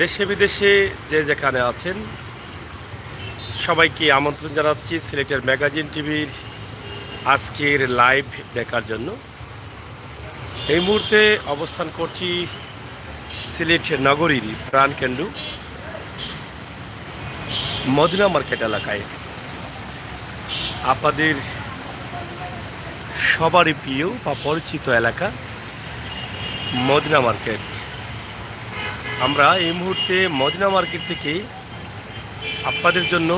দেশে বিদেশে যে যেখানে আছেন সবাইকে আমন্ত্রণ জানাচ্ছি সিলেটের ম্যাগাজিন টিভির আজকের লাইভ দেখার জন্য। এই মুহূর্তে অবস্থান করছি সিলেট নগরীর প্রাণকেন্দ্র মদিনা মার্কেট এলাকায়। আপনাদের সবারই প্রিয় বা পরিচিত এলাকা মদিনা মার্কেট। আমরা এই মুহূর্তে মদিনা মার্কেট থেকে আপনাদের জন্য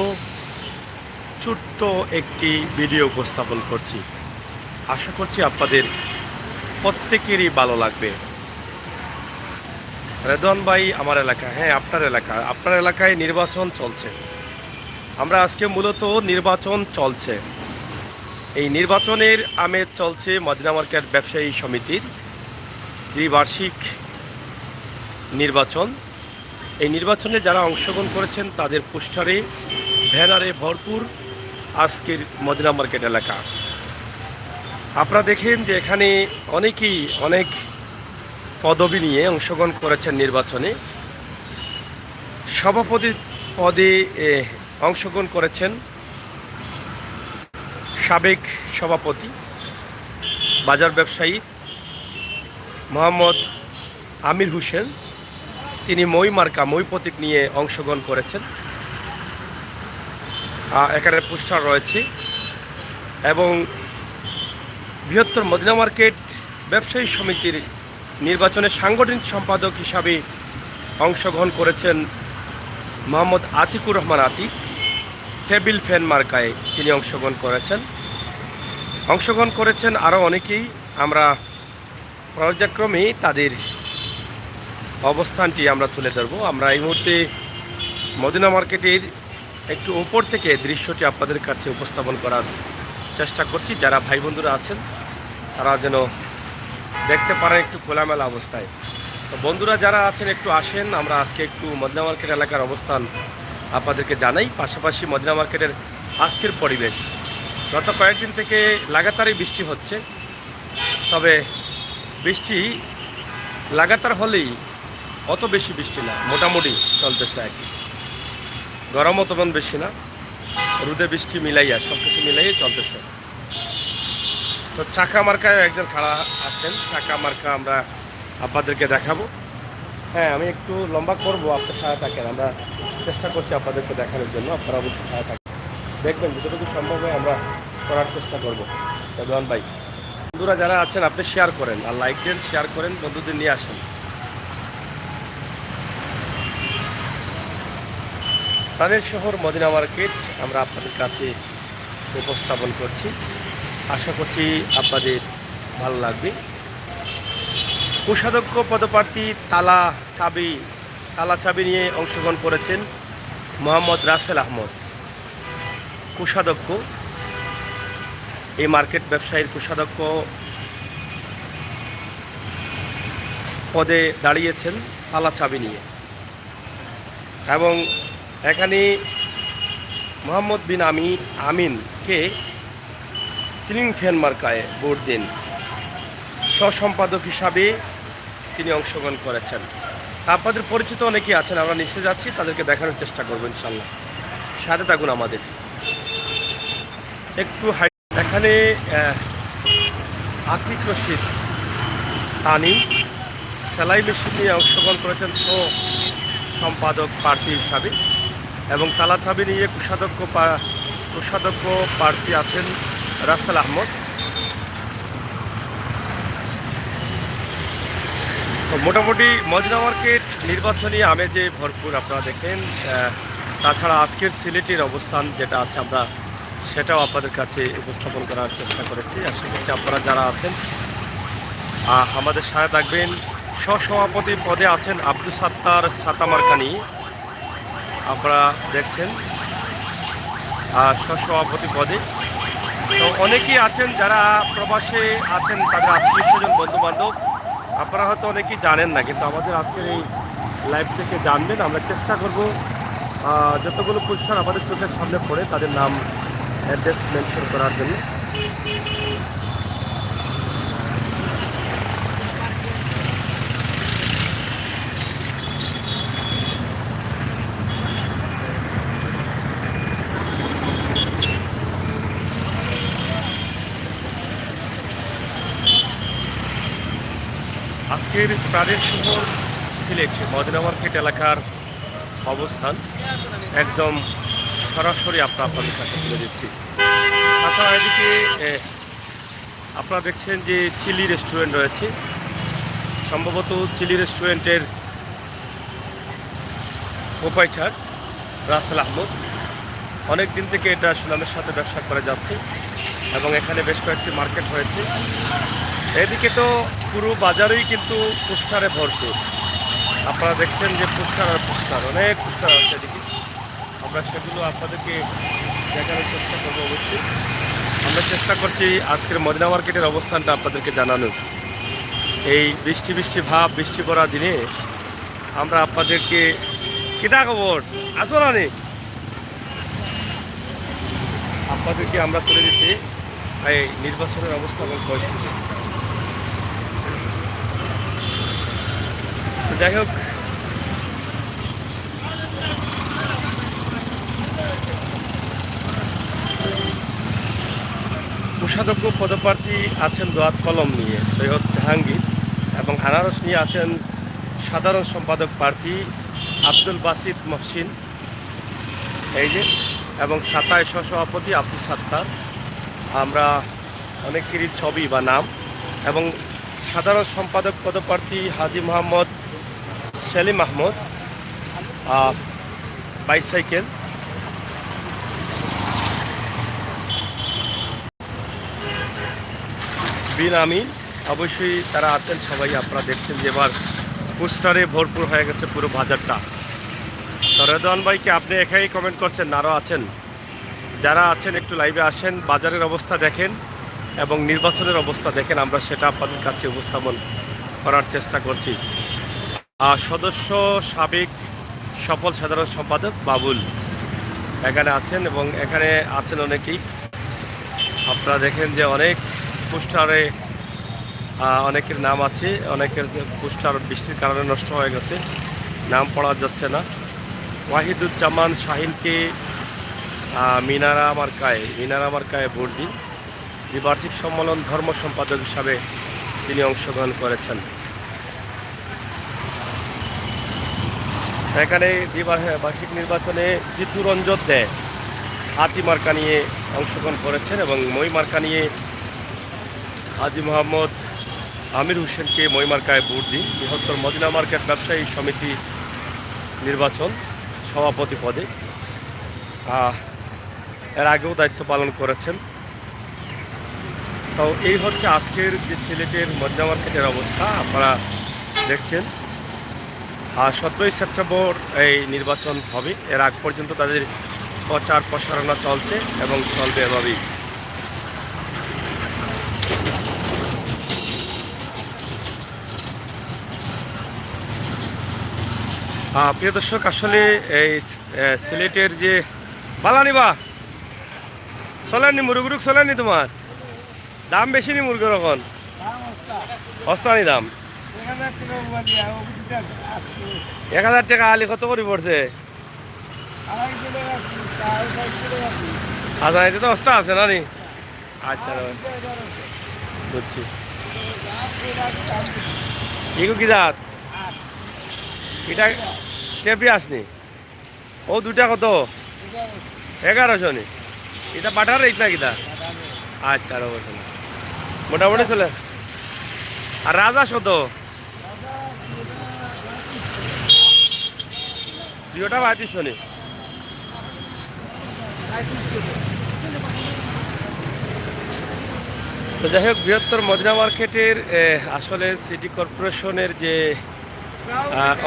ছোট্ট একটি ভিডিও উপস্থাপন করছি। আশা করছি আপনাদের প্রত্যেকেরই ভালো লাগবে। রেদওয়ান ভাই, আমার এলাকা, হ্যাঁ আপনার এলাকায় নির্বাচন চলছে। আমরা আজকে মূলত নির্বাচন চলছে, এই নির্বাচনের আমেজ চলছে মদিনা মার্কেট ব্যবসায়ী সমিতির দ্বিবার্ষিক নির্বাচন। এই নির্বাচনে যারা অংশগ্রহণ করেছেন তাদের পোস্টারে ব্যানারে ভরপুর আজকের মদিনা মার্কেট এলাকা। আপনারা দেখেন যে এখানে অনেকেই অনেক পদবি নিয়ে অংশগ্রহণ করেছেন নির্বাচনে। সভাপতি পদে অংশগ্রহণ করেছেন সাবেক সভাপতি বাজার ব্যবসায়ী মোহাম্মদ আমির হোসেন। তিনি মই মার্কা মই প্রতীক নিয়ে অংশগ্রহণ করেছেন। এখানে পোস্টার রয়েছে এবং বৃহত্তর মদিনা মার্কেট ব্যবসায়ী সমিতির নির্বাচনে সাংগঠনিক সম্পাদক হিসাবে অংশগ্রহণ করেছেন মোহাম্মদ আতিকুর রহমান আতিক। টেবিল ফ্যান মার্কায় তিনি অংশগ্রহণ করেছেন আরও অনেকেই। আমরা পর্যায়ক্রমে তাদের অবস্থানটি আমরা তুলে ধরব। আমরা এই মুহূর্তে মদিনা মার্কেটের একটু উপর থেকে দৃশ্যটি আপনাদের কাছে উপস্থাপন করার চেষ্টা করছি। যারা ভাই বন্ধুরা আছেন তারা যেন দেখতে পারেন একটু খোলামেলা অবস্থায়। তো বন্ধুরা যারা আছেন একটু আসেন, আমরা আজকে একটু মদিনা মার্কেট এলাকার অবস্থান আপনাদেরকে জানাই। পাশাপাশি মদিনা মার্কেটের আজকের পরিবেশ, গত কয়েকদিন থেকে লাগাতারই বৃষ্টি হচ্ছে। তবে বৃষ্টি লাগাতার হলেই অত বেশি বৃষ্টি না, মোটামুটি চলতেছে আর কি। গরমও তেমন বেশি না, রোদে বৃষ্টি মিলাইয়া সব কিছু মিলাইয়ে চলতেছে। তো চাকা মার্কায় একজন খাড়া আছেন, চাকা মার্কা আমরা আপনাদেরকে দেখাবো। হ্যাঁ, আমি একটু লম্বা করবো, আপনার সহায় থাকেন। আমরা চেষ্টা করছি আপনাদেরকে দেখানোর জন্য, আপনারা অবশ্যই সহায় থাকেন। দেখবেন যতটুকু সম্ভব হয় আমরা করার চেষ্টা করবো। রেদওয়ান ভাই, বন্ধুরা যারা আছেন আপনি শেয়ার করেন আর লাইক দেন, শেয়ার করেন, বন্ধুদের নিয়ে আসেন। প্রাণের শহর মদিনা মার্কেট আমরা আপনাদের কাছে উপস্থাপন করছি। আশা করছি আপনাদের ভালো লাগবে। কোষাধ্যক্ষ পদপ্রার্থী তালা চাবি নিয়ে অংশগ্রহণ করেছেন মোহাম্মদ রাসেল আহমদ। কোষাধ্যক্ষ, এই মার্কেট ব্যবসায়ীর কোষাধ্যক্ষ পদে দাঁড়িয়েছেন তালা চাবি নিয়ে। এবং এখানে মোহাম্মদ বিন আমিনকে সিলিং ফ্যান মার্কায় ভোট দিন সহসম্পাদক হিসাবে তিনি অংশগ্রহণ করেছেন। আপনাদের পরিচিত অনেকেই আছেন, আমরা নিচে যাচ্ছি, তাদেরকে দেখানোর চেষ্টা করবো ইনশাল্লাহ। সাথে থাকুন আমাদের। একটু এখানে আতিক রশিদ তানি সেলাই মেশিন নিয়ে অংশগ্রহণ করেছেন সহ সম্পাদক প্রার্থী হিসাবে। এবং তালা চাবি নিয়ে কোষাধ্যক্ষ প্রার্থী আছেন রাসেল আহমদ। তো মোটামুটি মদিনা মার্কেট নির্বাচনী আমেজে ভরপুর আপনারা দেখেন। তাছাড়া আজকের সিলেটের অবস্থান যেটা আছে আমরা সেটাও আপনাদের কাছে উপস্থাপন করার চেষ্টা করেছি। আশা করছি আপনারা যারা আছেন আমাদের সাথে থাকবেন। সহসভাপতি পদে আছেন আব্দুল সাত্তার সাতামারকানি, আপনারা দেখছেন সহসভাপতি পদে। তো অনেকেই আছেন যারা প্রবাসে আছেন, তাদের আত্মীয় স্বজন বন্ধু বান্ধব আপনারা হয়তো অনেকেই জানেন না, কিন্তু আমাদের আজকের এই লাইভ থেকে জানবেন। আমরা চেষ্টা করব যতগুলো পোস্টার আমাদের চোখের সামনে পড়ে তাদের নাম অ্যাড্রেস মেনশন করার জন্য। আজকের প্রাণের শহর সিলেট মদিনা মার্কেট এলাকার অবস্থান একদম সরাসরি আপনাদের কাছে তুলে দিচ্ছি। তাছাড়া এদিকে আপনারা দেখছেন যে চিলি রেস্টুরেন্ট রয়েছে, সম্ভবত চিলি রেস্টুরেন্টের প্রোপাইটার রাসেল আহমদ অনেক দিন থেকে এটা সুনামের সাথে ব্যবসা করে যাচ্ছে এবং এখানে বেশ কয়েকটি মার্কেট হয়েছে। এদিকে তো পুরো বাজারেই কিন্তু পোস্টারে ভরপুর। আপনারা দেখছেন যে পোস্টার আর পোস্টার, অনেক পোস্টার আছে এদিকে। আমরা সেগুলো আপনাদেরকে দেখানোর চেষ্টা করবো। অবশ্যই আমরা চেষ্টা করছি আজকের মদিনা মার্কেটের অবস্থানটা আপনাদেরকে জানানোর। এই বৃষ্টি বৃষ্টি ভাব, বৃষ্টি পড়া দিনে আমরা আপনাদেরকে কিটা খবর আসো না নি আপনাদেরকে আমরা তুলে দিচ্ছি এই নির্বাচনের অবস্থা এবং পরিস্থিতি। যাই হোক, কোষাধ্যক্ষ পদপ্রার্থী আছেন দোয়াত কলম নিয়ে সৈয়দ জাহাঙ্গীর এবং আনারস নিয়ে আছেন সাধারণ সম্পাদক প্রার্থী আব্দুল বাসিত মহসিন, এই যে, এবং সাতায় সহসভাপতি আব্দুল সাত্তার। আমরা অনেকেরই ছবি বা নাম। এবং সাধারণ সম্পাদক পদপ্রার্থী হাজি মোহাম্মদ সেলিম আহমদ, বাইসাইকেল। বিন আমিন, অবশ্যই তারা আছেন সবাই। আপনারা দেখছেন যে এবার পোস্টারে ভরপুর হয়ে গেছে পুরো বাজারটা। তো রেদওয়ান ভাইকে আপনি একাই কমেন্ট করছেন, আরও আছেন যারা আছেন একটু লাইভে আসেন, বাজারের অবস্থা দেখেন এবং নির্বাচনের অবস্থা দেখেন। আমরা সেটা আপনাদের কাছে উপস্থাপন করার চেষ্টা করছি। সদস্য সাবেক সফল সাধারণ সম্পাদক বাবুল এখানে আছেন এবং এখানে আছেন অনেকেই। আপনারা দেখেন যে অনেক পোস্টারে অনেকের নাম আছে, অনেকের পোস্টার বৃষ্টির কারণে নষ্ট হয়ে গেছে, নাম পড়া যাচ্ছে না। ওয়াহিদুজ্জামান শাহিনকে মিনারা মার্কায় ভোট দিন। দ্বিবার্ষিক সম্মেলন ধর্ম সম্পাদক হিসাবে তিনি অংশগ্রহণ করেছেন। এখানে বার্ষিক নির্বাচনে জিতু রঞ্জন দে হাতি মার্কা নিয়ে অংশগ্রহণ করেছেন এবং মই মার্কা নিয়ে হাজি মোহাম্মদ আমির হোসেনকে মই মার্কায় ভোট দিন। বৃহত্তর মদিনা মার্কেট ব্যবসায়ী সমিতি নির্বাচন সভাপতি পদে এর আগেও দায়িত্ব পালন করেছেন। তো এই হচ্ছে আজকের যে সিলেটের মদিনা মার্কেটের অবস্থা আপনারা দেখছেন। 17ই সেপ্টেম্বর এই নির্বাচন হবে। এর আগ পর্যন্ত তাদের প্রচার প্রসারণা চলছে এবং চলবে এভাবেই। প্রিয় দর্শক, আসলে এই সিলেটের যে বালানিবা চলেননি মুরগুরুক চলেননি, তোমার দাম বেশি নি মুরগির এখন অস্তানি দাম 1000 টাকা আলি কত করে পড়ছে? আচ্ছা, এটা তো অস্তা আছে না নি? আচ্ছা বুঝছি। এগো কি জাত? এটা টেপি আসনি। ও দুটা কত? 1100 নি। এটা বাটার রেট না কিটা? আচ্ছা অবশ্যই মোটামুটি চলে আসছে। আর রাজা কত? 2টা 3500 নি। তো যাই হোক, বৃহত্তর মদিনা মার্কেটের আসলে সিটি কর্পোরেশনের যে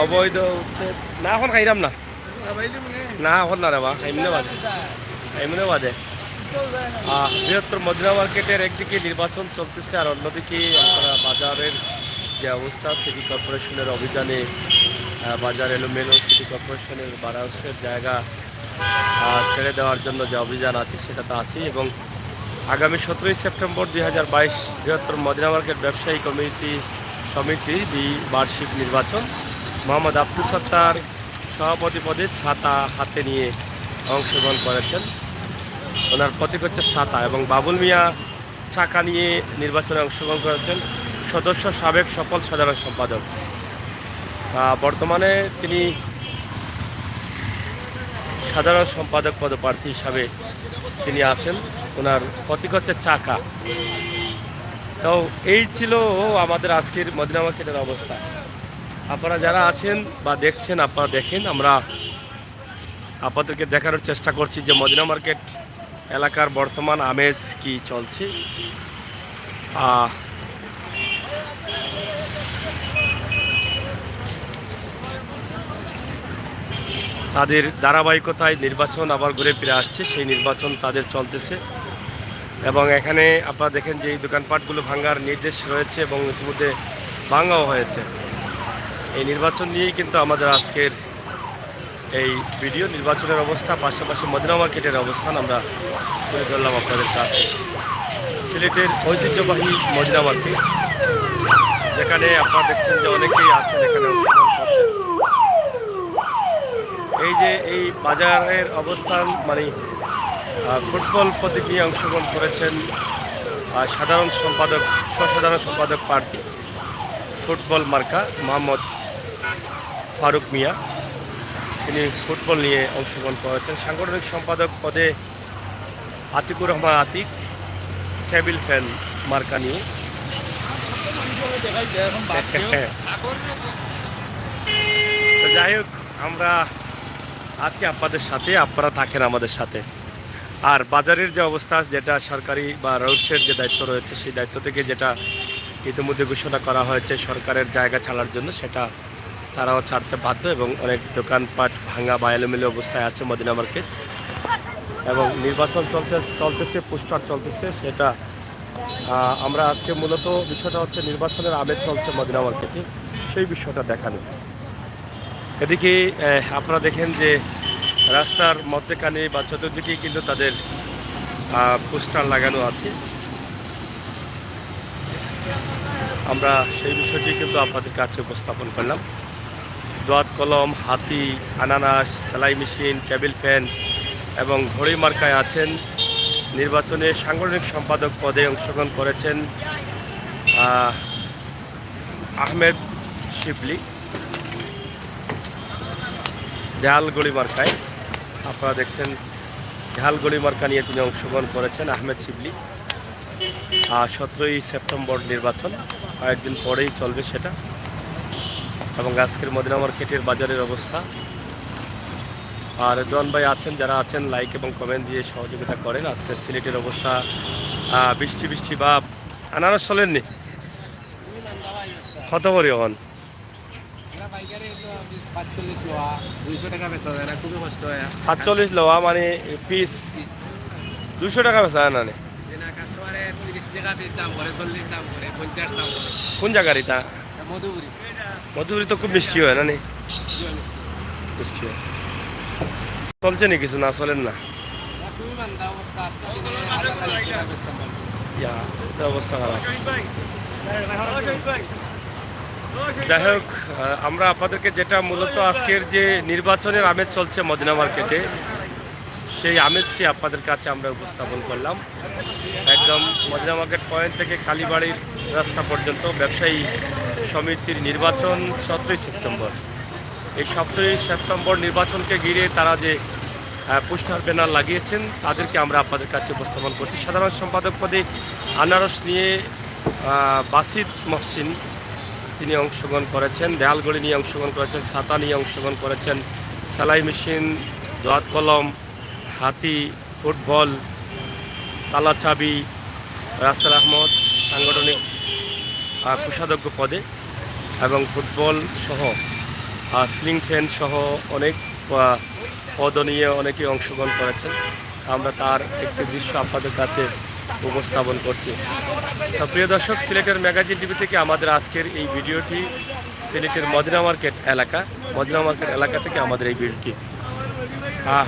অবৈধ উচ্ছেদ না, এখন খাইলাম না, না এখন না রে বা এমনি বাদে বৃহত্তর মদিনা মার্কেটের একদিকে নির্বাচন চলতেছে আর অন্যদিকে আপনারা বাজারের যে অবস্থা, সিটি কর্পোরেশনের অভিযানে বাজার এলোমেলো, সিটি কর্পোরেশনের বারাউসের জায়গা ছেড়ে দেওয়ার জন্য যে অভিযান আছে সেটা তো আছেই। এবং আগামী 17ই সেপ্টেম্বর 2022 বৃহত্তর মদিনা মার্কেট ব্যবসায়ী সমিতির বার্ষিক নির্বাচন। মোহাম্মদ আব্দুল সাত্তার সভাপতি পদে ছাতা হাতে নিয়ে অংশগ্রহণ করেছেন। ওনার প্রতীক হচ্ছে ছাতা এবং বাবুল মিয়া চাকা নিয়ে নির্বাচনে অংশগ্রহণ করেছেন সদস্য, সাবেক সফল সাধারণ সম্পাদক। বর্তমানে তিনি সাধারণ সম্পাদক পদপ্রার্থী হিসাবে তিনি আছেন। ওনার প্রতীক হচ্ছে চাকা। তো এই ছিল আমাদের আজকের মদিনা মার্কেটের অবস্থা। আপনারা যারা আছেন বা দেখছেন, আপনারা দেখেন, আমরা আপনাদেরকে দেখানোর চেষ্টা করছি যে মদিনা মার্কেট এলাকার বর্তমান আমেজ কি চলছে। তাদের ধারাবাহিকতায় নির্বাচন আবার ঘুরে ফিরে আসছে, সেই নির্বাচন তাদের চলতেছে। এবং এখানে আপনারা দেখেন যে এই দোকানপাটগুলো ভাঙার নির্দেশ রয়েছে এবং ইতিমধ্যে ভাঙাও হয়েছে। এই নির্বাচন নিয়েই কিন্তু আমাদের আজকের এই ভিডিও। নির্বাচনের অবস্থা, পাশাপাশি মদিনা মার্কেটের অবস্থান আমরা তুলে ধরলাম আপনাদের কাছে। সিলেটের ঐতিহ্যবাহী মদিনা মার্কেট, যেখানে আপনারা দেখছেন যে অনেকেই আছেন এখানে অংশগ্রহণ করছেন। এই যে এই বাজারের অবস্থান, মানে ফুটবল প্রতীক নিয়ে অংশগ্রহণ করেছেন সাধারণ সম্পাদক, সাধারণ সম্পাদক প্রার্থী ফুটবল মার্কা মোহাম্মদ ফারুক মিয়া। তিনি ফুটবল নিয়ে অংশগ্রহণ করেছেন। সাংগঠনিক সম্পাদক পদে আতিকুর রহমান আতিক টেবিল ফ্যান মার্কা নিয়ে। তো যাই হোক, আমরা আছি আপনাদের সাথে, আপনারা থাকেন আমাদের সাথে। আর বাজারের যে অবস্থা, যেটা সরকারি বা রোডসের যে দায়িত্ব রয়েছে, সেই দায়িত্ব থেকে যেটা ইতিমধ্যে ঘোষণা করা হয়েছে সরকারের জায়গা ছাড়ার জন্য, সেটা তারাও ছাড়তে বাধ্য। এবং অনেক দোকানপাট ভাঙা বা এলোমেলো অবস্থায় আছে মদিনা মার্কেট। এবং নির্বাচন চলতেছে, পোস্টার চলতেছে, সেটা আমরা আজকে মূলত বিষয়টা হচ্ছে নির্বাচনের আমেজ চলছে মদিনা মার্কেটে, সেই বিষয়টা দেখানো। এদিকে আপনারা দেখেন যে রাস্তার মধ্যেখানে বা চতুর্দিকেই কিন্তু তাদের পোস্টার লাগানো আছে। আমরা সেই বিষয়টি কিন্তু আপনাদের কাছে উপস্থাপন করলাম। দোয়াত কলম, হাতি, আনানাস, সেলাই মেশিন, টেবিল ফ্যান এবং ঘড়ি মার্কায় আছেন। নির্বাচনে সাংগঠনিক সম্পাদক পদে অংশগ্রহণ করেছেন আহমেদ শিবলি। ঝালগড়ি মার্কায় আপনারা দেখছেন, ঝালগড়ি মার্কা নিয়ে তিনি অংশগ্রহণ করেছেন আহমেদ শিবলি। 17ই সেপ্টেম্বর নির্বাচন, কয়েকদিন পরেই চলবে সেটা। এবং আজকের মদিনা মার্কেটের বাজারের অবস্থা। আর রেদওয়ান ভাই আছেন, যারা আছেন লাইক এবং কমেন্ট দিয়ে সহযোগিতা করেন। আজকের সিলেটের অবস্থা বৃষ্টি বৃষ্টি বা আনারস চলেননি কত করে হন 47 লওয়া, মানে পিস 200 টাকা বেচা না? কোন জায়গার এটা? মধুপুরি তো খুব মিষ্টি হয় না? মিষ্টি হয়। চলছে নি কিছু? না চলেন না অবস্থা খারাপ। যাই হোক, আমরা আপনাদেরকে যেটা মূলত আজকের যে নির্বাচনের আমেজ চলছে মদিনা মার্কেটে, সেই আমেজটি আপনাদের কাছে আমরা উপস্থাপন করলাম। একদম মদিনা মার্কেট পয়েন্ট থেকে কালীবাড়ির রাস্তা পর্যন্ত ব্যবসায়ী সমিতির নির্বাচন 17ই সেপ্টেম্বর। এই 17ই সেপ্টেম্বর নির্বাচনকে ঘিরে তারা যে পোস্টার ব্যানার লাগিয়েছেন, তাদেরকে আমরা আপনাদের কাছে উপস্থাপন করছি। সাধারণ সম্পাদক পদে আনারস নিয়ে বাসিদ মহসিন তিনি অংশগ্রহণ করেছেন। দেয়ালগড়ি নিয়ে অংশগ্রহণ করেছেন, ছাতা নিয়ে অংশগ্রহণ করেছেন, সেলাই মেশিন, দোয়াত কলম, হাতি, ফুটবল, তালা চাবি, রাসেল আহমদ সাংগঠনিক কোষাধ্যক্ষ পদে এবং ফুটবল সহ সিলিং ফ্যান সহ অনেক পদ নিয়ে অনেকে অংশগ্রহণ করেছেন। আমরা তার একটি দৃশ্য আপনাদের কাছে উপস্থাপন করছি। তো প্রিয় দর্শক, সিলেটের ম্যাগাজিন টিভি থেকে আমাদের আজকের এই ভিডিওটি সিলেটের মদিনা মার্কেট এলাকা থেকে আমাদের এই ভিডিওটি।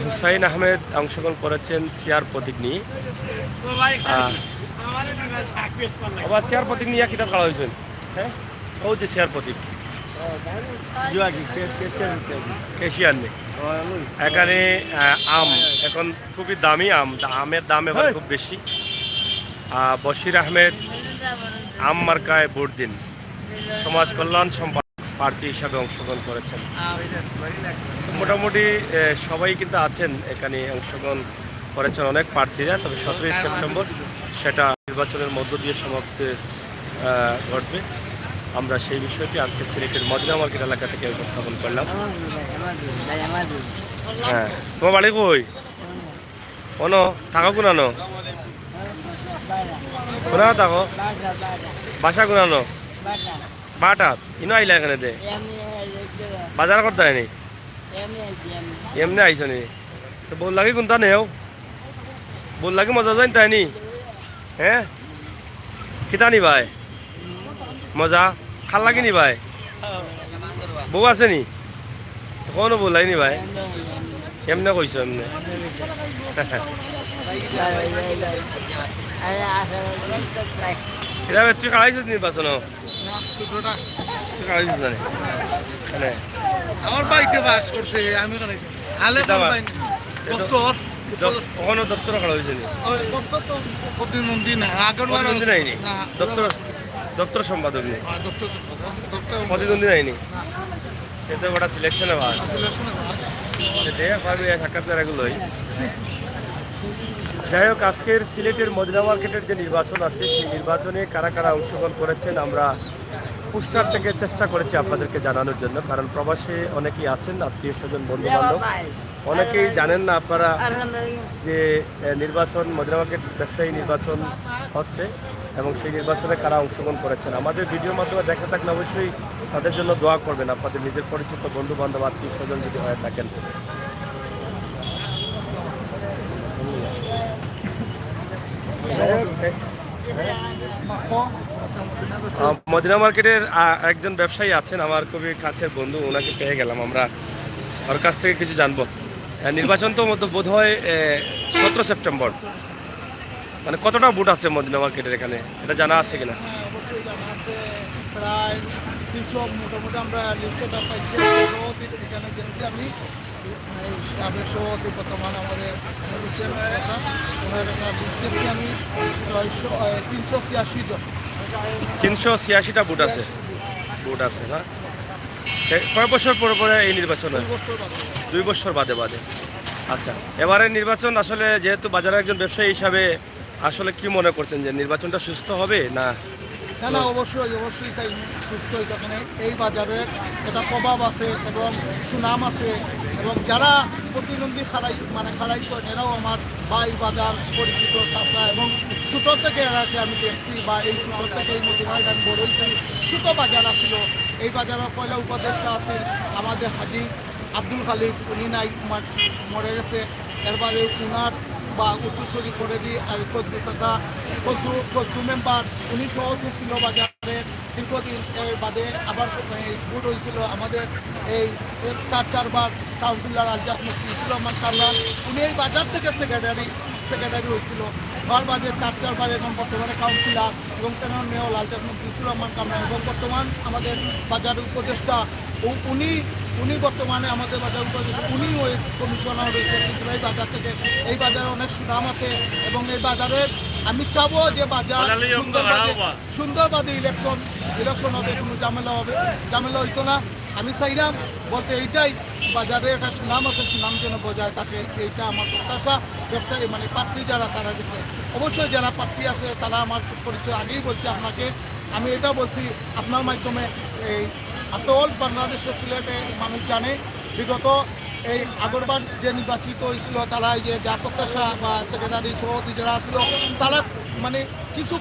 হুসাইন আহমেদ অংশগ্রহণ করেছেন চেয়ার প্রতীক নিয়ে। আবার চেয়ার প্রতীক নিয়ে কিটা করা হয়েছেন? হ্যাঁ, ও যে চেয়ার প্রতীক কেশিয়ার নেই এখানে। আম এখন খুবই দামি, আমের দাম এবার খুব বেশি। বশির আহমেদ আম মার্কায় ভোট দিন সমাজ কল্যাণ সম্পাদক প্রার্থী হিসাবে অংশগ্রহণ করেছেন। মোটামুটি সবাই কিন্তু আছেন এখানে, অংশগ্রহণ করেছেন অনেক প্রার্থীরা। তবে 17ই সেপ্টেম্বর সেটা নির্বাচনের মধ্য দিয়ে সমাপ্তি ঘটবে। আমরা সেই বিষয়টি আজকে সিলেটের মদিনা মার্কেট এলাকা থেকে উপস্থাপন করলাম। হ্যাঁ, তোমার বাড়ি কই? কোনো থাকো কোনানো? কোনা থাকো? বাসা কোনানো? বাটাত ইনো আইলা এখানে দে বাজার করতে হয়নি? এমনি আইসো নি? তো বল লাগে কোনটা নেও? বল লাগে মজা জানি তাই নি? হ্যাঁ, কিতা নি ভাই মজা খাল লাগে নি ভাই? বউ আছে নি? কোনো বল লাগনি ভাই? এমনে কইছো এমনে? তুই কাড়াইছিস নির্বাচন? তুই কাড়াইছিস না? আমার বাড়িতে বাস করছে, আমি ওখানে দপ্তর খাড়া হয়েছে নি? প্রতিদ্বন্দ্বী নাইনি? দপ্তর সম্পাদক নেই, প্রতিদ্বন্দ্বী নাইনি? সেটা গোটা সিলেকশনে ভাস সাক্ষাৎকার এগুলোই। যাই হোক, আজকের সিলেটের মদিনা মার্কেটের যে নির্বাচন আছে সেই নির্বাচনে কারা কারা অংশগ্রহণ করেছেন আমরা পোস্টার থেকে চেষ্টা করেছি আপনাদেরকে জানানোর জন্য। কারণ প্রবাসে অনেকেই আছেন, আত্মীয় স্বজন, বন্ধু বান্ধব, অনেকেই জানেন না আপনারা যে নির্বাচন মদিনা মার্কেট ব্যবসায়ী নির্বাচন হচ্ছে এবং সেই নির্বাচনে কারা অংশগ্রহণ করেছেন। আমাদের ভিডিওর মাধ্যমে দেখা থাকলে অবশ্যই তাদের জন্য দোয়া করবেন, আপনাদের নিজের পরিচিত বন্ধু বান্ধব, আত্মীয় স্বজন যদি হয়ে থাকেন। মদিনা মার্কেটের একজন ব্যবসায়ী আছেন, আমার খুবই কাছের বন্ধু, ওনাকে পেয়ে গেলাম, আমরা ওর কাছ থেকে কিছু জানবো। নির্বাচন তো বোধ হয় 17 সেপ্টেম্বর, মানে কতটা বুট আছে মদিনা মার্কেটের এখানে, এটা জানা আছে কিনা? অবশ্যই জানা আছে, প্রায় 300 মোটামুটি আমরা লিস্টটা পাইছি। এখানে গেছি আমি সাবেক সভাপতি বর্তমান আমাদের ওনার লিস্ট আমি 386 জন। 386টা বুট আছে, বুট আছে না? কয় বছর পরে পরে এই নির্বাচন হয়? 2 বছর বাদে বাদে। আচ্ছা, এবারে নির্বাচন আসলে যেহেতু বাজারের একজন ব্যবসায়ী হিসাবে আসলে কি মনে করছেন যে নির্বাচনটা সুস্থ হবে না? না না, অবশ্যই অবশ্যই তাই, সুস্থ এখানে এই বাজারের একটা প্রভাব আছে এবং সুনাম আছে এবং যারা প্রতিদ্বন্দ্বী খাড়াইছেন এরাও আমার ভাই বাজার পরিচিত চাচা এবং ছোটো থেকে এরাকে আমি দেখছি বা এই ছোটো থেকে এই মদিনায় আমি বড় হয়েছি। ছোটো বাজার আসছিল, এই বাজারের পয়লা উপদেষ্টা আছেন আমাদের হাজি আব্দুল খালিদ, উনি নাই মরে গেছে। এরপরে উনার বা উত্তরসূরি করে দিই ফজলু চাচা, ফজলু মেম্বার, উনি সভাপতি ছিল বাজারের দীর্ঘদিন। এর বাদে আবার ভোট হয়েছিল আমাদের এই 4বার কাউন্সিলর আলজাস মুফতিউর রহমান কামরান, উনি এই বাজার থেকে সেক্রেটারি হয়েছিল। তার বাদে 4বার এবং বর্তমানে কাউন্সিলর এবং তেনার মেয়র আলজাস মুফতিউর রহমান কামরান এবং বর্তমান আমাদের বাজারের উপদেষ্টা উনি বর্তমানে আমাদের বাজার উপদেষ্টা, উনি ওই কমিশনার রয়েছে। এই বাজার থেকে এই বাজারে অনেক সুনাম আছে এবং এই বাজারের আমি চাবো যে বাজার সুন্দরভাবে ইলেকশন হবে, কোনো ঝামেলা হইতো না। আমি চাইলাম বলতে এইটাই, বাজারে একটা সুনাম আছে, সুনাম যেন বজায় থাকে, এইটা আমার প্রত্যাশা। ব্যবসায়ী প্রার্থী যারা তারা গেছে, অবশ্যই যারা প্রার্থী আছে তারা আমার পরিচয় আগেই বলছে আপনাকে। আমি এটা বলছি আপনার মাধ্যমে, এই আসল বাংলাদেশের সিলেটে মানুষ জানে বিগত এই আগরবার যে নির্বাচিত হয়েছিল তারা এই যে যা প্রত্যাশা বা সেক্রেটারি সভাপতি যারা ছিল তারা কিছু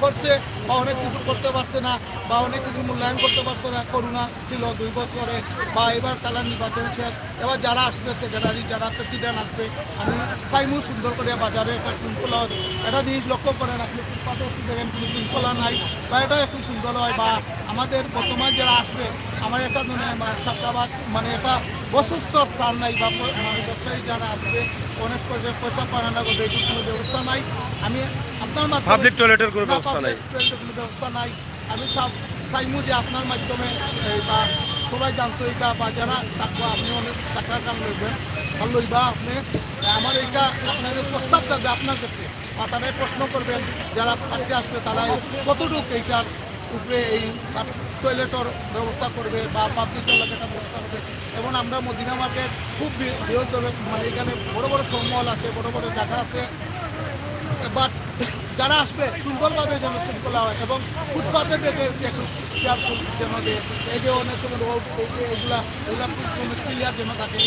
করছে বা অনেক কিছু করতে পারছে না বা অনেক কিছু মূল্যায়ন করতে পারছে না। করোনা ছিল 2 বছরে বা এবার তারা নির্বাচন শেষ, এবার যারা আসবে সেক্রেটারি যারা প্রেসিডেন্ট আসবে, আমি চাইমু সুন্দর করে বাজারে একটা শৃঙ্খলা, একটা জিনিস লক্ষ্য করেন আপনি, ফুটপাতে দেখেন কোনো শৃঙ্খলা নাই বা এটা একটু সুন্দর হয়। বা আমাদের বর্তমান যারা আসবে, আমার একটা ছাত্রাবাস একটা বসুস্থ স্থান নাই বা ব্যবসায়ী যারা আসবে অনেক পয়সা পাওনা করবে, এটির কোনো ব্যবস্থা নাই। আমি আপনার মাধ্যমে পাবলিক টয়লেটের কোনো ব্যবস্থা নাই। আমি চাইমু যে আপনার মাধ্যমে বা সবাই জানতো এটা বা যারা থাকবো, আপনি অনেক টাকার কাম করবেন, ভালোই বা আপনি আমার এইটা আপনার প্রস্তাব থাকবে আপনার কাছে বা তারাই প্রশ্ন করবেন যারা পার্টি আসবে তারা কতটুকু এইটার উপরে এই টয়লেটের ব্যবস্থা করবে বা পাবলিক টয়লেটের ব্যবস্থা করবে। এবং আমরা মদিনা মার্কেট খুব বৃহত্তর, মানে এখানে বড় বড় মল আছে, বড় বড় জায়গা আছে, বাট যারা আসবে সুন্দরভাবে যেন শৃঙ্খলা হয় এবং ফুটপাতে দেখে একটু কেয়ারফুল যেন দেয়। এই যে অনেক সময় রোড এই যে এগুলা খুব ক্লিয়ার যেন থাকে,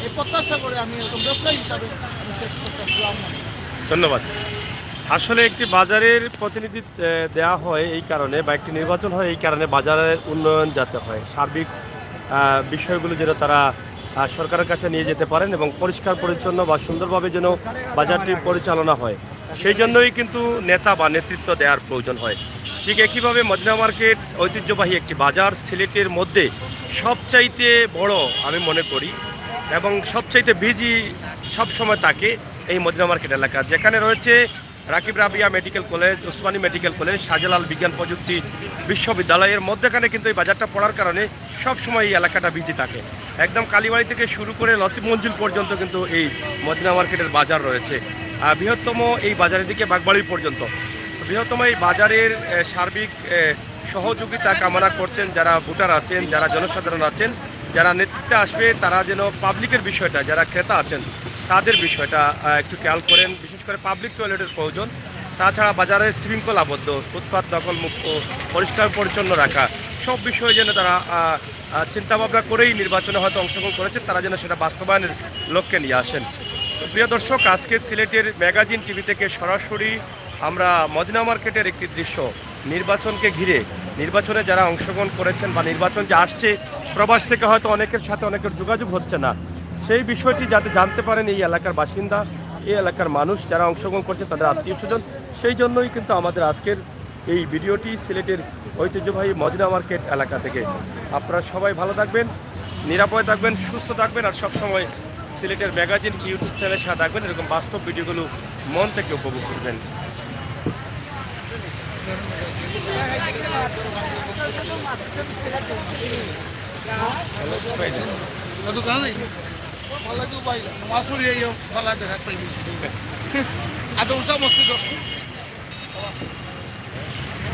এই প্রত্যাশা করে আমি এরকম ব্যবসায়ী হিসাবে আমি শেষ করতে চাইলাম। ধন্যবাদ। আসলে একটি বাজারের প্রতিনিধি দেওয়া হয় এই কারণে, বা একটি নির্বাচন হয় এই কারণে, বাজারের উন্নয়ন যাতে হয়, সার্বিক বিষয়গুলো যেন তারা সরকারের কাছে নিয়ে যেতে পারেন এবং পরিষ্কার পরিচ্ছন্ন বা সুন্দরভাবে যেন বাজারটি পরিচালনা হয়, সেই জন্যই কিন্তু নেতা বা নেতৃত্ব দেওয়ার প্রয়োজন হয়। ঠিক একইভাবে মদিনা মার্কেট ঐতিহ্যবাহী একটি বাজার, সিলেটের মধ্যে সবচাইতে বড় আমি মনে করি এবং সবচাইতে বিজি সবসময় থাকে এই মদিনা মার্কেট এলাকা, যেখানে রয়েছে Rakib Rabia medical college, Osmani medical college, Shahjalal বিজ্ঞান প্রযুক্তি বিশ্ববিদ্যালয়ের মধ্যেখানে কিন্তু এই বাজারটা পড়ার কারণে সবসময় এই এলাকাটা বিজি থাকে। একদম কালীবাড়ি থেকে শুরু করে লতিফ মঞ্জিল পর্যন্ত কিন্তু এই মদিনা মার্কেটের বাজার রয়েছে। বৃহত্তম এই বাজারের দিকে বাগবাড়ি পর্যন্ত বৃহত্তম এই বাজারের সার্বিক সহযোগিতা কামনা করছেন যারা ভোটার আছেন, যারা জনসাধারণ আছেন, যারা নেতৃত্বে আসবে, তারা যেন পাবলিকের বিষয়টা, যারা ক্রেতা আছেন তাদের বিষয়টা একটু খেয়াল করেন। বিশেষ করে পাবলিক টয়লেটের প্রয়োজন, তাছাড়া বাজারের শৃঙ্খলাবদ্ধ, ফুটপাত দখলমুক্ত, পরিষ্কার পরিচ্ছন্ন রাখা, সব বিষয়ে যেন তারা চিন্তাভাবনা করেই নির্বাচনে হয়তো অংশগ্রহণ করেছেন, তারা যেন সেটা বাস্তবায়নের লক্ষ্যে নিয়ে আসেন। প্রিয় দর্শক, আজকে সিলেটের ম্যাগাজিন টিভি থেকে সরাসরি আমরা মদিনা মার্কেটের একটি দৃশ্য, নির্বাচনকে ঘিরে, নির্বাচনে যারা অংশগ্রহণ করেছেন বা নির্বাচন যে আসছে, প্রবাস থেকে হয়তো অনেকের সাথে অনেকের যোগাযোগ হচ্ছে না, সেই বিষয়টি যাতে জানতে পারেন এই এলাকার বাসিন্দা, এই এলাকার মানুষ যারা অংশগ্রহণ করছে তাদের আত্মীয় স্বজন, সেই জন্যই কিন্তু আমাদের আজকের এই ভিডিওটি সিলেটের ঐতিহ্যবাহী মদিনা মার্কেট এলাকা থেকে। আপনারা সবাই ভালো থাকবেন, নিরাপদে থাকবেন, সুস্থ থাকবেন, আর সবসময় সিলেটের ম্যাগাজিন ইউটিউব চ্যানেলের সাথে থাকবেন, এরকম বাস্তব ভিডিওগুলো মন থেকে উপভোগ করবেন।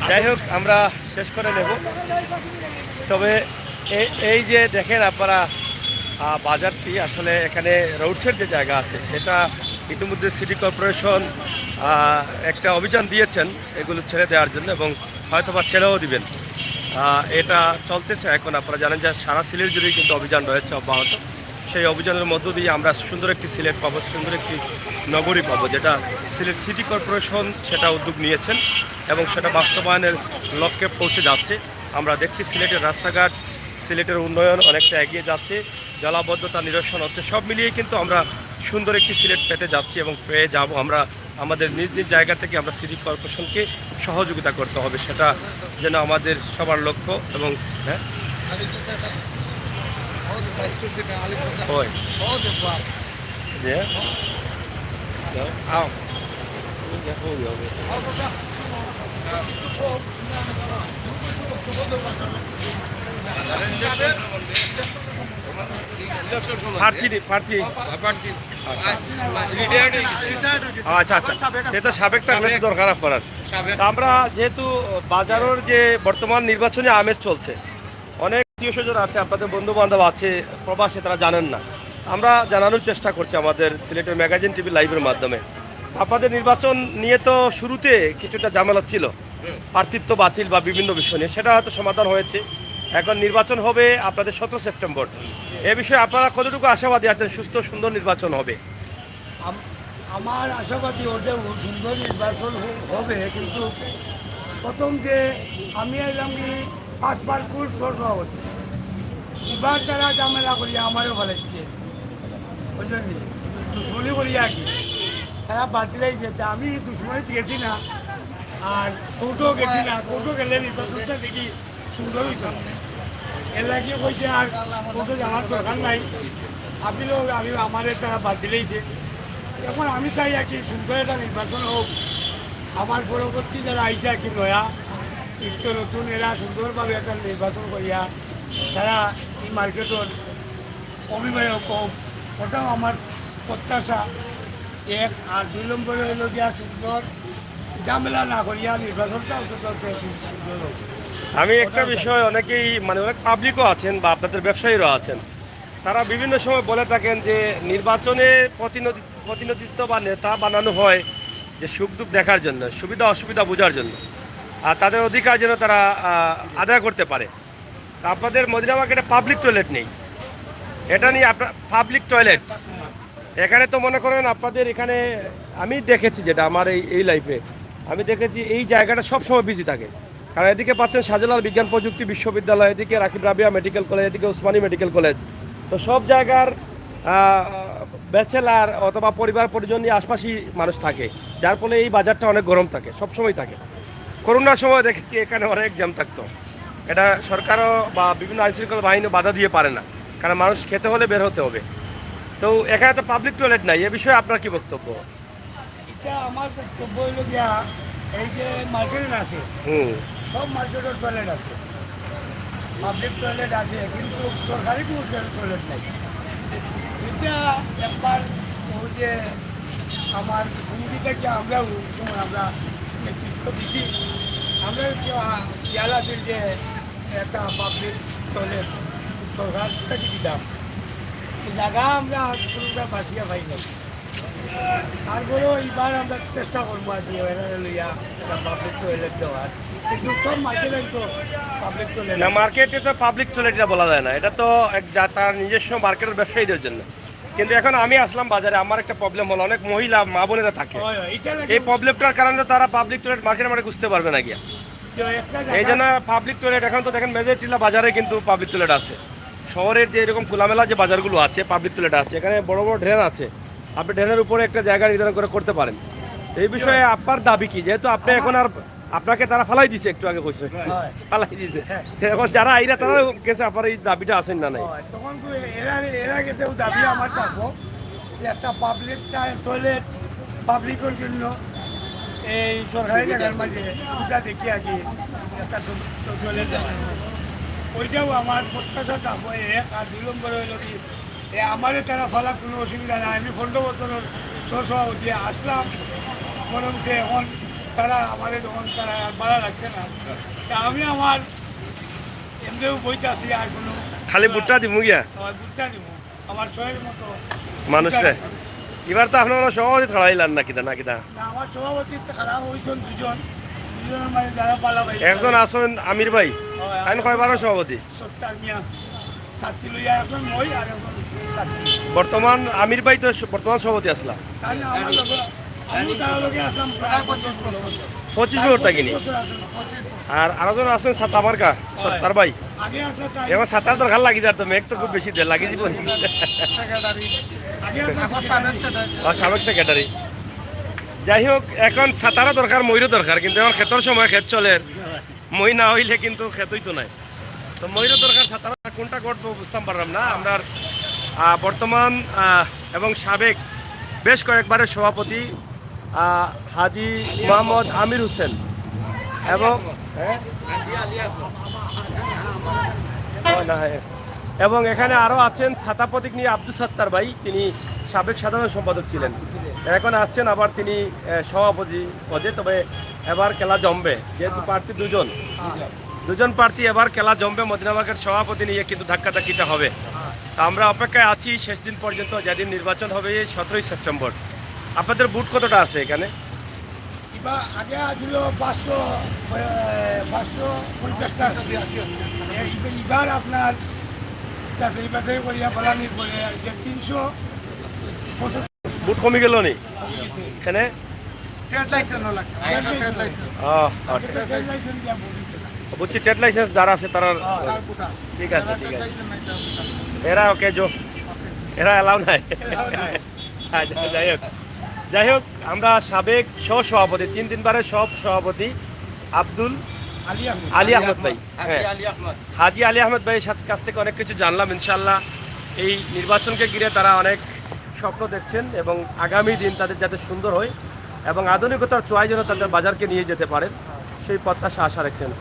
যাই হোক, আমরা শেষ করে নেব। তবে এই যে দেখেন আপনারা বাজারটি, আসলে এখানে রোডসের যে জায়গা আছে সেটা ইতিমধ্যে সিটি কর্পোরেশন একটা অভিযান দিয়েছেন এগুলো ছেড়ে দেওয়ার জন্য, এবং হয়তোবা ছেড়েও দিবেন। এটা চলতেছে এখন, আপনারা জানেন যে সারা সিলেট জুড়েই কিন্তু অভিযান রয়েছে অব্যাহত। সেই অভিযানের মধ্য দিয়ে আমরা সুন্দর একটি সিলেট পাবো, সুন্দর একটি নগরী পাবো, যেটা সিলেট সিটি কর্পোরেশন সেটা উদ্যোগ নিয়েছেন এবং সেটা বাস্তবায়নের লক্ষ্যে পৌঁছে যাচ্ছে। আমরা দেখছি সিলেটের রাস্তাঘাট, সিলেটের উন্নয়ন অনেকটা এগিয়ে যাচ্ছে, জলাবদ্ধতা নিরসন হচ্ছে, সব মিলিয়ে কিন্তু আমরা সুন্দর একটি সিলেট পেতে যাচ্ছি এবং পেয়ে যাব। আমরা আমাদের নিজ নিজ জায়গা থেকে আমরা সিটি কর্পোরেশনকে সহযোগিতা করতে হবে, সেটা যেন আমাদের সবার লক্ষ্য। এবং হ্যাঁ আচ্ছা আচ্ছা, সেটা সাবেক থাকলে তো দরকার আপনার। আমরা যেহেতু বাজারের যে বর্তমান নির্বাচনে আমেজ চলছে, অনেক আত্মীয় স্বজন আছে, আপনাদের বন্ধু বান্ধব আছে প্রবাসে, তারা জানেন না, আমরা জানানোর চেষ্টা করছি আমাদের সিলেটের ম্যাগাজিন টিভি লাইভের মাধ্যমে। আপনাদের নির্বাচন নিয়ে তো শুরুতে কিছুটা ঝামেলা ছিল, প্রার্থিত্ব বাতিল বা বিভিন্ন বিষয় নিয়ে, সেটা হয়তো সমাধান হয়েছে। এখন নির্বাচন হবে আপনাদের 17 সেপ্টেম্বর। এ বিষয়ে আপনারা কতটুকু আশাবাদী আছেন সুস্থ সুন্দর নির্বাচন হবে? আমার আশাবাদী ওটা সুন্দর নির্বাচন হবে, কিন্তু প্রথম যে আমি এলাম কি 5 বার কুল সভাপতি, এবার তারা ঝামেলা করিয়া আমারও ফেলাচ্ছে, ওই জন্য দুশ্মনী করিয়া কি তারা বাতিলাই যেতে, আমি দুশ্মনী গেছি না আর কোর্টও গেছি না, কোর্টও গেলে নির্বাচনটা দেখি সুন্দর হইতো না, এর লাগিয়ে কইছে আর কোর্টে যাওয়ার দরকার নাই, আপিলও আমি আমারে তারা বাদ দিলেইছে। এখন আমি চাই আর কি সুন্দর একটা নির্বাচন হোক, আমার পরবর্তী যারা আইসে আর কি নয়া নিত্য নতুন এরা সুন্দরভাবে একটা নির্বাচন করিয়া তারা এই মার্কেটের অভিভাবক হোক ওটাও আমার প্রত্যাশা এক। আর 2 নম্বরে হলো গিয়া সুন্দর ঝামেলা না করিয়া নির্বাচনটা অন্তত সুন্দর হোক। আমি একটা বিষয় অনেকেই মানে অনেক পাবলিকও আছেন বা আপনাদের ব্যবসায়ীরা আছেন, তারা বিভিন্ন সময় বলে থাকেন যে নির্বাচনে প্রতিনিধিত্ব বা নেতা বানানো হয় যে সুখ দুঃখ দেখার জন্য, সুবিধা অসুবিধা বোঝার জন্য, আর তাদের অধিকার যেন তারা আদায় করতে পারে। তা আপনাদের মদিনা মার্কেটে পাবলিক টয়লেট নেই, এটা নিয়ে আপনার পাবলিক টয়লেট এখানে তো মনে করেন আপনাদের এখানে আমি দেখেছি, যেটা আমার এই লাইফে আমি দেখেছি এই জায়গাটা সবসময় বিজি থাকে। কারণ এদিকে পাচ্ছেন শাহজালাল বিজ্ঞান প্রযুক্তি বিশ্ববিদ্যালয়, এদিকে রাকিব রাবিয়া মেডিকেল কলেজ, এদিকে ওসমানী মেডিকেল কলেজ, তো সব জায়গার ব্যাচেলার অথবা পরিবার পরিজন নিয়ে আশপাশই মানুষ থাকে, যার ফলে এই বাজারটা অনেক গরম থাকে, সবসময় থাকে। করোনার সময় দেখেছি এখানে অনেক জ্যাম থাকতো, এটা সরকারও বা বিভিন্ন আইনশৃঙ্খলা বাহিনী বাধা দিয়ে পারে না, কারণ মানুষ খেতে হলে বের হতে হবে। তো এখানে তো পাবলিক টয়লেট নাই, এ বিষয়ে আপনার কি বক্তব্য? এটা আমার বক্তব্য হইল গিয়া এই যে মার্কেট আছে সব মার্কেটের টয়লেট আছে, পাবলিক টয়লেট আছে, কিন্তু সরকারি কোনো টয়লেট নাই। এটা একবার ওই যে আমার ভূমি থেকে আমরা ওই সময় আমরা নেতৃত্ব দিছি, আমরা ইয়াল আছে যে একটা পাবলিক টয়লেট সরকার থেকে দিতাম, জায়গা আমরা কোনোটা বাঁচিয়া পাই নাই। তারপরেও এইবার আমরা চেষ্টা করবো আর কি এরা লইয়া একটা পাবলিক টয়লেট দেওয়ার, কিন্তু সব মার্কেটে তো পাবলিক টয়লেট না, মার্কেটে তো পাবলিক টয়লেট এটা বলা যায় না, এটা তো তার নিজস্ব মার্কেটের ব্যবসায়ীদের জন্য। কিন্তু এখন আমি আসলাম বাজারে, আমার একটা প্রবলেম হলো, অনেক মহিলা মা বোনেরা থাকে, এই প্রবলেমটার কারণে তারা পাবলিক টয়লেট মার্কেটে বুঝতে পারবে না গিয়া, এই জন্য পাবলিক টয়লেট এখন তো দেখেন মেজরিটিলা বাজারে কিন্তু পাবলিক টয়লেট আছে। শহরের যে এরকম খোলামেলা যে বাজারগুলো আছে পাবলিক টয়লেট আছে, এখানে বড় বড় ড্রেন আছে, আপনি ড্রেনের উপরে একটা জায়গা নির্ধারণ করতে পারেন। এই বিষয়ে আপনার দাবি কি? যেহেতু আপনি এখন আর আপনাকে তারা ফালাই দিছে, একটু আগে কইছে ফালাই দিছে, এখন যারা আইরা তারা গেছে, আপনার এই দাবিটা আছেন না নাই? তখন এরা গেছে দাবি আমার থাকবো যে একটা পাবলিক টয়লেট পাবলিকের জন্য এই সরকারি জায়গার মাঝে সুবিধা দেখি আর কি একটা টয়লেট ওইটাও আমার প্রত্যাশা থাকবো এক। আর 2 নম্বরে হইল কি আমাদের তারা ফলা কোনো অসুবিধা নাই, আমি 15 বছরের সহসভাপতি আসলাম, মনে হচ্ছে এখন তারা আমাদের যখন তারা ভালো লাগছে না, তা আমি আমার এমনিও বইতে আসি, আর কোনো খালি বুটটা দিব গিয়া বুঝতে দিব আমার শয়ের মতো মানুষে। এবার তো আপনার সভাপতি ছাড়াইলেন না কিনা? না আমার সভাপতি খারাপ হয়েছেন দুজনের মাঝে যারা পালা ভাই, একজন আছেন আমির ভাই, আইন কয়বারের সভাপতি? সত্তার মিয়া ছাত্রী লইয়া একজন মই আর একজন ছাত্রী। বর্তমান আমির ভাই তো বর্তমান সভাপতি আসলাম, তাই না আমার লগে আমি তার লগে আসলাম প্রায় 25 বছর 25 বছর থাকিনি। আর আরেকজন আছেন সাতামার কা সত্তার ভাই, আগে আসলে তাই এবার সাতার দরকার লাগি যার, তো মেঘ তো খুব বেশি দেয় লাগি জীবন। আগে আসলে সাবেক সেক্রেটারি। যাই হোক, এখন ছাতারও দরকার, ময়ূরও দরকার, কিন্তু এখন ক্ষেতর সময় ক্ষেত চলে, মই না হইলে কিন্তু ক্ষেতই তো নাই, তো ময়ূরও দরকার, ছাতারা কোনটা করবো বুঝতাম পারলাম না। আমরা বর্তমান এবং সাবেক বেশ কয়েকবারের সভাপতি হাজি মোহাম্মদ আমির হোসেন এবং এখানে আরও আছেন ছাতা প্রতীক নিয়ে আব্দুল সাত্তার ভাই, তিনি সাবেক সাধারণ সম্পাদক ছিলেন, এখন আসছেন আবার তিনি সভাপতি পদে। তবে এবার খেলা জমবে, যেহেতু প্রার্থী দুজন প্রার্থী, এবার খেলা জমবে, মদিনা মার্কেট সভাপতি নিয়ে কিন্তু ধাক্কাধাক্কিটা হবে। তো আমরা অপেক্ষায় আছি শেষ দিন পর্যন্ত, যেদিন নির্বাচন হবে 17ই সেপ্টেম্বর। আপনাদের বুথ কতটা আছে এখানে? আগে আছিল 550টা, এবার আপনার করিয়া ফলানির পরে 375 বুথ কমে গেল নি এখানে? বুঝছি, ট্রেড লাইসেন্স যারা আছে তারা ঠিক আছে, ঠিক আছে, এরা ওকে এরা এলাও নাই। যাই হোক, আমরা সাবেক সভাপতি 3 বারের সভাপতি আব্দুল আলী আহমদ ভাই, হাজি আলী আহমদ ভাইয়ের কাছ থেকে অনেক কিছু জানলাম। ইনশাল্লাহ এই নির্বাচনকে ঘিরে তারা অনেক স্বপ্ন দেখছেন এবং আগামী দিন তাদের যাতে সুন্দর হয় এবং আধুনিকতার ছোঁয়ায় যেন তাদের বাজারকে নিয়ে যেতে পারেন, সেই প্রত্যাশা আশা রাখছেন।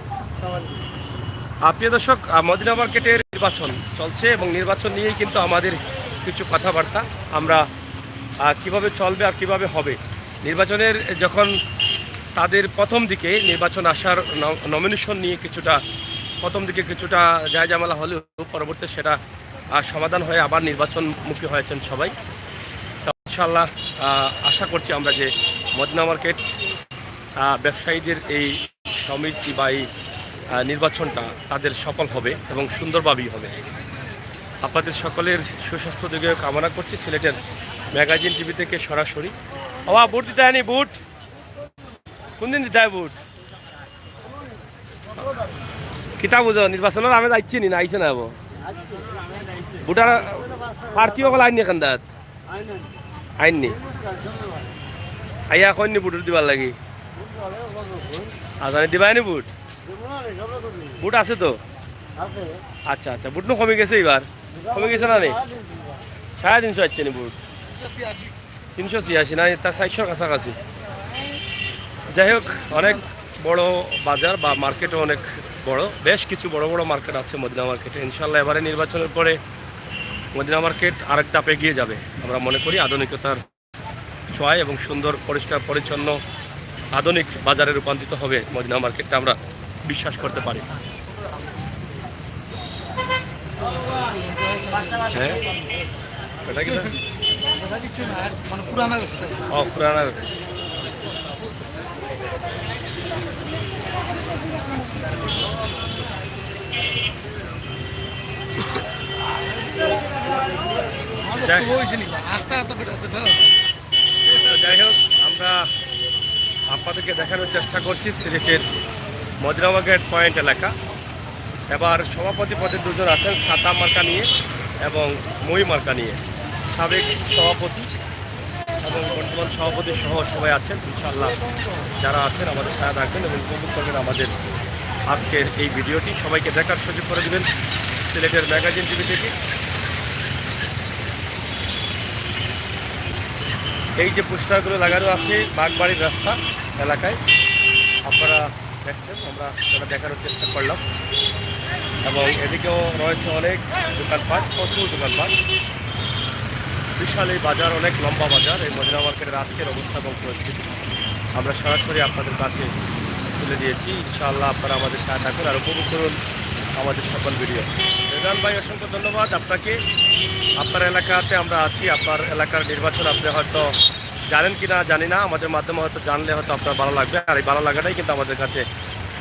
প্রিয় দর্শক, মদিনা মার্কেটের নির্বাচন চলছে এবং নির্বাচন নিয়েই কিন্তু আমাদের কিছু কথাবার্তা আমরা কিভাবে চলবে আর কিভাবে হবে। নির্বাচনের যখন তাদের প্রথম দিকে নির্বাচন আসার নমিনেশন নিয়ে কিছুটা প্রথম দিকে কিছুটা জায়জামেলা হলেও পরবর্তী সেটা সমাধান হয়ে আবার নির্বাচনমুখী হয়েছেন সবাই। ইনশাআল্লাহ আশা করছি আমরা যে মদিনা মার্কেট ব্যবসায়ীদের এই সমিতি বা এই নির্বাচনটা তাদের সফল হবে এবং সুন্দরভাবেই হবে। আপনাদের সকলের সুস্বাস্থ্য দিকে কামনা করছি। সিলেটের ম্যাগাজিন টিভি থেকে সরাসরি। বুট দিতে হয়নি, বুট কোন দিন দিতে হয় বুট? কিতা বুঝো নির্বাচনের আমি যাচ্ছি নি না আইসে না বুটার প্রার্থী সকল আইনি এখান দাঁত আইননি আইয়া কইনি বুট দিবার লাগি আজানি দিবাইনি বুট? বুট আছে তো? আচ্ছা আচ্ছা, বুট নো কমে গেছে এবার? কমে গেছে না? নেই 350 আসছে নি বুট? 386 না তার 400 কাছাকাছি। যাই হোক, অনেক বড় বাজার বা মার্কেটও অনেক বড়, বেশ কিছু বড় বড় মার্কেট আছে মদিনা মার্কেটে। ইনশাল্লাহ এবারে নির্বাচনের পরে মদিনা মার্কেট আরেক ধাপ এগিয়ে যাবে আমরা মনে করি। আধুনিকতার ছোঁয়ায় এবং সুন্দর পরিষ্কার পরিচ্ছন্ন আধুনিক বাজারে রূপান্তরিত হবে মদিনা মার্কেটটা, আমরা বিশ্বাস করতে পারি। হ্যাঁ এটা কি কিছু না, মানে পুরানা ব্যবসায়ী। পুরানা যাই হোক, আমরা আপনাদেরকে দেখানোর চেষ্টা করছি সিলেটের মদিনা মার্কেট পয়েন্ট এলাকা। এবার সভাপতি পদে দুজন আছেন, সাতা মার্কা নিয়ে এবং মই মার্কা নিয়ে। সাবেক সভাপতি এবং বর্তমান সভাপতি সহ সবাই আছেন। ইনশাআল্লাহ যারা আছেন আমাদের সাথে থাকবেন এবং উপভোগ করবেন আমাদের আজকের এই ভিডিওটি। সবাইকে দেখার সুযোগ করে দেবেন সিলেটের ম্যাগাজিন টিভি থেকে। এই যে পোস্টারগুলো লাগানো আছে বাগবাড়ির রাস্তা এলাকায় আপনারা দেখছেন, আমরা সেটা দেখানোর চেষ্টা করলাম। এবং এদিকেও রয়েছে অনেক দোকানপাট, প্রচুর দোকানপাট। বিশাল এই বাজার, অনেক লম্বা বাজার। এই মদিনা মার্কেটের আজকের অবস্থা এবং পরিস্থিতি আমরা সরাসরি আপনাদের কাছে তুলে দিয়েছি। ইনশাআল্লাহ আপনারা আমাদের সাথে থাকুন আর উপভোগ করুন আমাদের সকল ভিডিও। রেজান ভাই, অসংখ্য ধন্যবাদ আপনাকে। আপনার এলাকাতে আমরা আছি, আপনার এলাকার নির্বাচন আপনি হয়তো জানেন কি না জানি না, আমাদের মাধ্যমে হয়তো জানলে হয়তো আপনার ভালো লাগবে। আর এই ভালো লাগাটাই কিন্তু আমাদের কাছে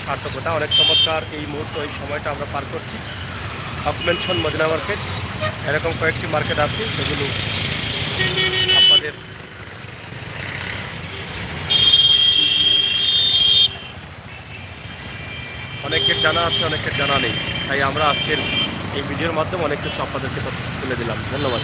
সার্থকতা। অনেক চমৎকার এই মুহূর্ত, এই সময়টা আমরা পার করছি। মেনশন মদিনা মার্কেট, এরকম কয়েকটি মার্কেট আছে সেগুলো আপনাদের অনেকের জানা আছে, অনেকের জানা নেই। তাই আমরা আজকের এই ভিডিওর মাধ্যমে অনেক কিছু আপনাদেরকে তুলে দিলাম। ধন্যবাদ।